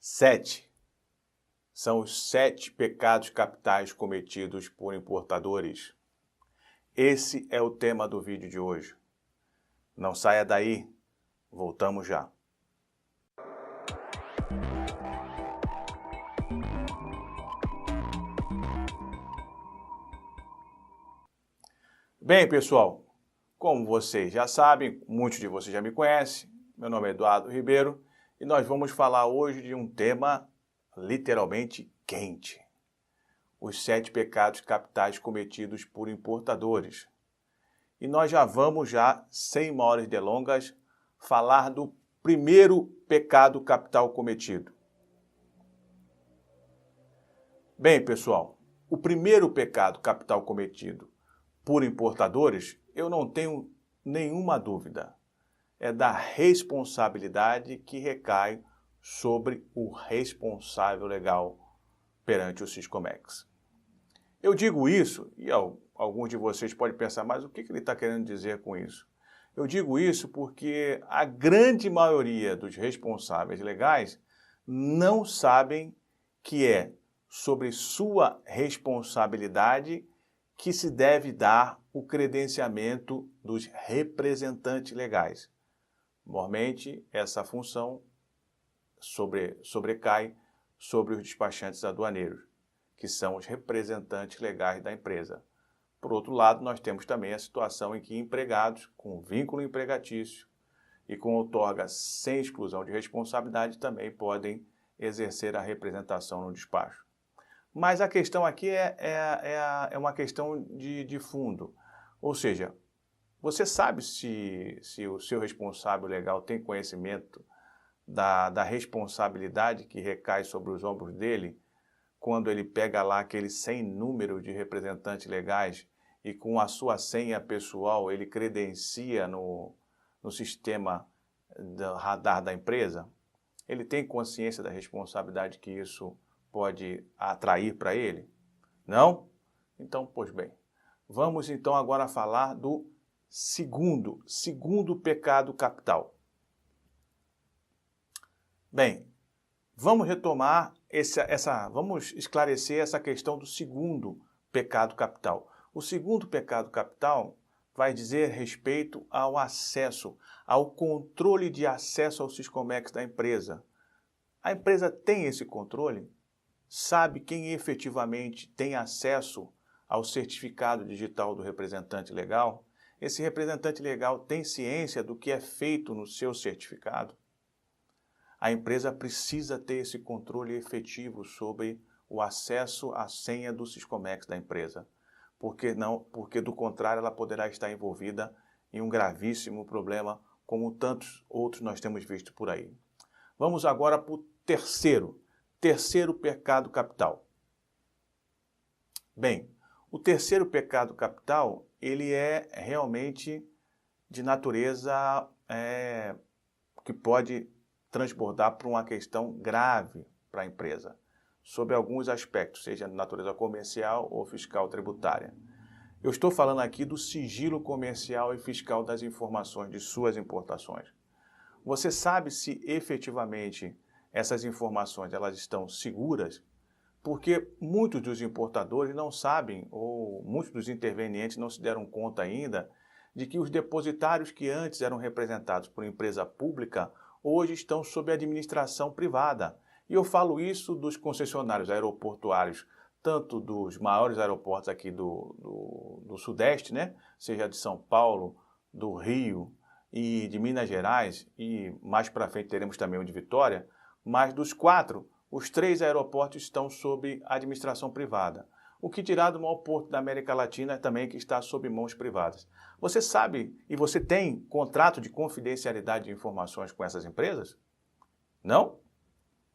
7. São os 7 pecados capitais cometidos por importadores. Esse é o tema do vídeo de hoje. Não saia daí, voltamos já. Bem, pessoal, como vocês já sabem, muitos de vocês já me conhecem, meu nome é Eduardo Ribeiro e nós vamos falar hoje de um tema literalmente quente. Os 7 pecados capitais cometidos por importadores. E nós já vamos, sem maiores delongas, falar do primeiro pecado capital cometido. Bem, pessoal, o primeiro pecado capital cometido por importadores, eu não tenho nenhuma dúvida, é da responsabilidade que recai sobre o responsável legal perante o Siscomex. Eu digo isso, e alguns de vocês podem pensar, mas o que ele está querendo dizer com isso? Eu digo isso porque a grande maioria dos responsáveis legais não sabem que é sobre sua responsabilidade que se deve dar o credenciamento dos representantes legais. Normalmente, essa função sobrecai sobre os despachantes aduaneiros, que são os representantes legais da empresa. Por outro lado, nós temos também a situação em que empregados com vínculo empregatício e com outorga sem exclusão de responsabilidade também podem exercer a representação no despacho. Mas a questão aqui é uma questão de fundo, ou seja, você sabe se o seu responsável legal tem conhecimento da responsabilidade que recai sobre os ombros dele quando ele pega lá aquele sem número de representantes legais e com a sua senha pessoal ele credencia no sistema do radar da empresa? Ele tem consciência da responsabilidade que isso pode atrair para ele? Não? Então, pois bem, vamos então agora falar do segundo pecado capital. Bem, vamos retomar vamos esclarecer essa questão do segundo pecado capital. O segundo pecado capital vai dizer respeito ao acesso, ao controle de acesso ao Siscomex da empresa. A empresa tem esse controle? Sabe quem efetivamente tem acesso ao certificado digital do representante legal? Esse representante legal tem ciência do que é feito no seu certificado? A empresa precisa ter esse controle efetivo sobre o acesso à senha do Siscomex da empresa. Porque do contrário ela poderá estar envolvida em um gravíssimo problema, como tantos outros nós temos visto por aí. Vamos agora para o terceiro pecado capital. Bem, o terceiro pecado capital, ele é realmente de natureza que pode transbordar para uma questão grave para a empresa, sobre alguns aspectos, seja de natureza comercial ou fiscal tributária. Eu estou falando aqui do sigilo comercial e fiscal das informações de suas importações. Você sabe se efetivamente essas informações elas estão seguras? Porque muitos dos importadores não sabem, ou muitos dos intervenientes não se deram conta ainda, de que os depositários que antes eram representados por empresa pública, hoje estão sob administração privada. E eu falo isso dos concessionários aeroportuários, tanto dos maiores aeroportos aqui do Sudeste, né? Seja de São Paulo, do Rio e de Minas Gerais, e mais para frente teremos também o de Vitória, mas dos 4, os 3 aeroportos estão sob administração privada. O que dirá do maior porto da América Latina também que está sob mãos privadas. Você sabe e você tem contrato de confidencialidade de informações com essas empresas? Não?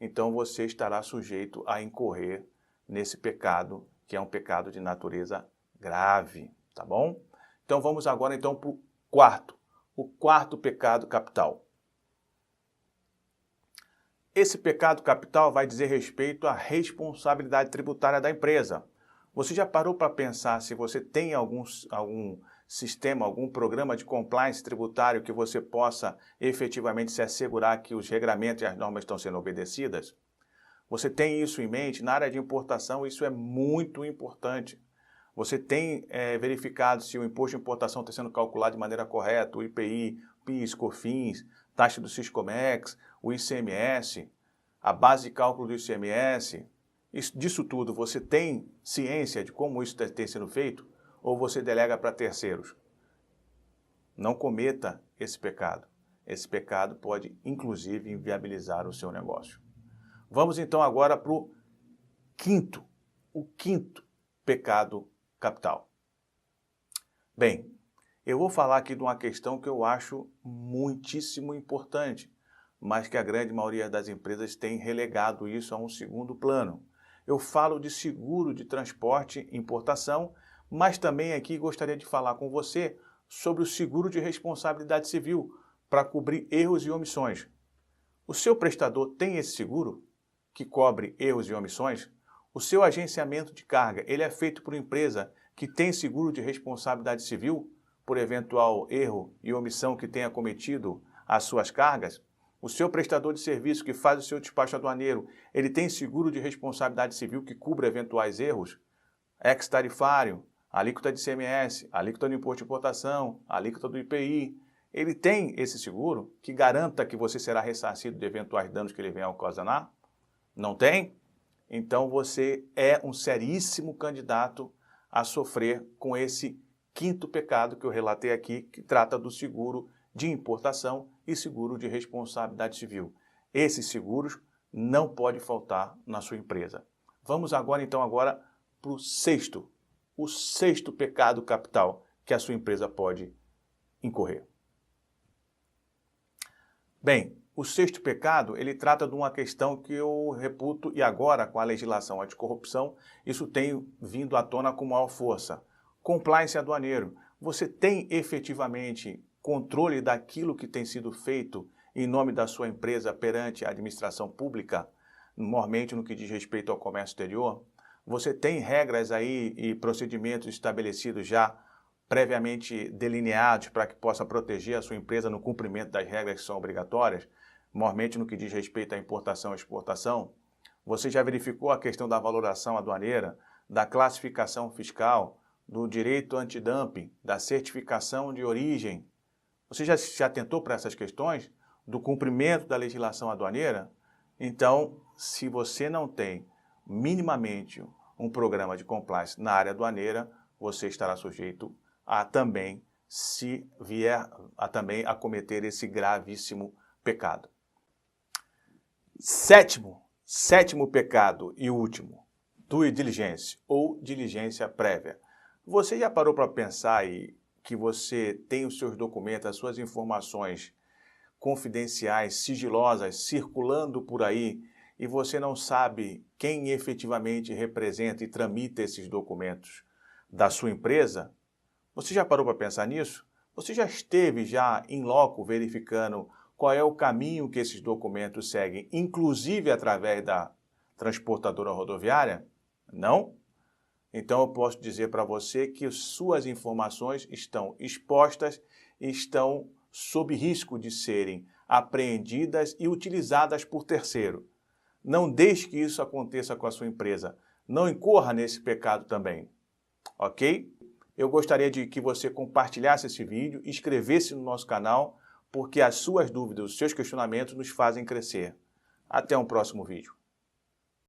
Então você estará sujeito a incorrer nesse pecado, que é um pecado de natureza grave, tá bom? Então vamos agora então para o quarto pecado capital. Esse pecado capital vai dizer respeito à responsabilidade tributária da empresa. Você já parou para pensar se você tem algum sistema, algum programa de compliance tributário que você possa efetivamente se assegurar que os regramentos e as normas estão sendo obedecidas? Você tem isso em mente? Na área de importação, isso é muito importante. Você tem verificado se o imposto de importação está sendo calculado de maneira correta, o IPI, PIS, COFINS, taxa do Siscomex, o ICMS, a base de cálculo do ICMS. Disso tudo, você tem ciência de como isso tem sido feito? Ou você delega para terceiros? Não cometa esse pecado. Esse pecado pode, inclusive, inviabilizar o seu negócio. Vamos então agora para o quinto pecado capital. Bem, eu vou falar aqui de uma questão que eu acho muitíssimo importante, mas que a grande maioria das empresas tem relegado isso a um segundo plano. Eu falo de seguro de transporte e importação, mas também aqui gostaria de falar com você sobre o seguro de responsabilidade civil para cobrir erros e omissões. O seu prestador tem esse seguro que cobre erros e omissões? O seu agenciamento de carga, ele é feito por empresa que tem seguro de responsabilidade civil por eventual erro e omissão que tenha cometido às suas cargas? O seu prestador de serviço que faz o seu despacho aduaneiro, ele tem seguro de responsabilidade civil que cubra eventuais erros? Ex-tarifário, alíquota de ICMS, alíquota do imposto de importação, alíquota do IPI. Ele tem esse seguro que garanta que você será ressarcido de eventuais danos que ele venha a ocasionar? Não tem? Então você é um seríssimo candidato a sofrer com esse quinto pecado que eu relatei aqui, que trata do seguro de importação e seguro de responsabilidade civil. Esses seguros não podem faltar na sua empresa. Vamos agora para o sexto pecado capital que a sua empresa pode incorrer. Bem, o sexto pecado, ele trata de uma questão que eu reputo, e agora com a legislação anticorrupção, isso tem vindo à tona com maior força. Compliance aduaneiro. Você tem efetivamente controle daquilo que tem sido feito em nome da sua empresa perante a administração pública, normalmente no que diz respeito ao comércio exterior? Você tem regras aí e procedimentos estabelecidos já previamente delineados para que possa proteger a sua empresa no cumprimento das regras que são obrigatórias, normalmente no que diz respeito à importação e exportação? Você já verificou a questão da valoração aduaneira, da classificação fiscal, do direito antidumping, da certificação de origem? Você já se atentou para essas questões do cumprimento da legislação aduaneira? Então, se você não tem minimamente um programa de compliance na área aduaneira, você estará sujeito a também a cometer esse gravíssimo pecado. Sétimo pecado e último, due diligence ou diligência prévia. Você já parou para pensar aí que você tem os seus documentos, as suas informações confidenciais, sigilosas, circulando por aí e você não sabe quem efetivamente representa e tramita esses documentos da sua empresa? Você já parou para pensar nisso? Você já esteve em loco verificando qual é o caminho que esses documentos seguem, inclusive através da transportadora rodoviária? Não? Então eu posso dizer para você que suas informações estão expostas e estão sob risco de serem apreendidas e utilizadas por terceiro. Não deixe que isso aconteça com a sua empresa. Não incorra nesse pecado também. Ok? Eu gostaria de que você compartilhasse esse vídeo, inscrevesse no nosso canal, porque as suas dúvidas, os seus questionamentos nos fazem crescer. Até um próximo vídeo.